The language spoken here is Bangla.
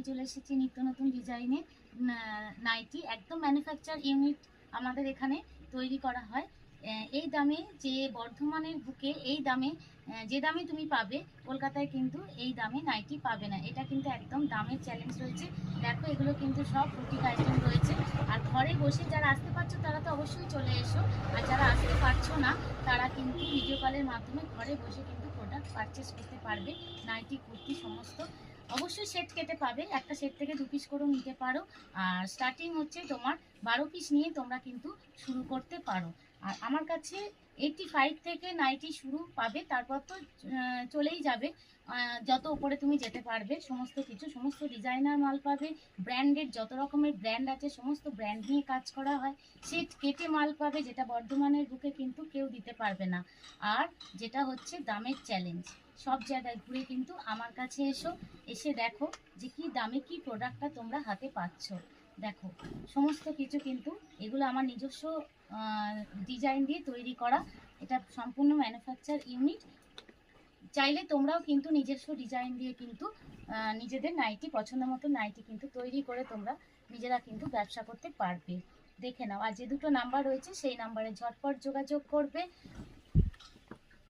নিয়ে চলে এসেছি নিত্য নতুন ডিজাইনে নাইটি, একদম ম্যানুফ্যাকচার ইউনিট আমাদের এখানে তৈরি করা হয়। এই দামে, যে বর্ধমানের বুকে এই দামে, যে দামে তুমি পাবে কলকাতায় কিন্তু এই দামে নাইটি পাবে না। এটা কিন্তু একদম দামের চ্যালেঞ্জ রয়েছে। দেখো, এগুলো কিন্তু সব বুটিক আইটেম রয়েছে। আর ঘরে বসে যারা আসতে পারছো তারা তো অবশ্যই চলে এসো, আর যারা আসতে পারছো না তারা কিন্তু ভিডিও কলের মাধ্যমে ঘরে বসে কিন্তু প্রোডাক্ট পারচেস করতে পারবে। নাইটি, কুর্তি সমস্ত অবশ্যই সেট কেটে পাবে, একটা সেট থেকে 2 পিস করেও নিতে পারো। আর স্টার্টিং হচ্ছে তোমার 12 পিস নিয়ে তোমরা কিন্তু শুরু করতে পারো। আর আমার কাছে 85 থেকে 90 শুরু পাবে, তারপর তো চলেই যাবে। যত উপরে তুমি যেতে পারবে সমস্ত কিছু, সমস্ত ডিজাইনার মাল পাবে। ব্র্যান্ডেড যত রকমের ব্র্যান্ড আছে সমস্ত ব্র্যান্ড নিয়ে কাজ করা হয়। সেট কেটে মাল পাবে, যেটা বর্ধমানের বুকে কিন্তু কেউ দিতে পারবে না। আর যেটা হচ্ছে দামের চ্যালেঞ্জ, সব জায়গায় ঘুরে কিন্তু আমার কাছে এসো, এসে দেখো যে কি দামে কি প্রোডাক্টটা তোমরা হাতে পাচ্ছ। দেখো, সমস্ত কিছু কিন্তু এগুলো আমার নিজস্ব ডিজাইন দিয়ে তৈরি করা। এটা সম্পূর্ণ ম্যানুফ্যাকচার ইউনিট। চাইলে তোমরাও কিন্তু নিজস্ব ডিজাইন দিয়ে কিন্তু নিজেদের নাইটি, পছন্দ মতো নাইটি কিন্তু তৈরি করে তোমরা নিজেরা কিন্তু ব্যবসা করতে পারবে। দেখে নাও, আর যে দুটো নাম্বার রয়েছে সেই নাম্বারে ঝটপট যোগাযোগ করবে।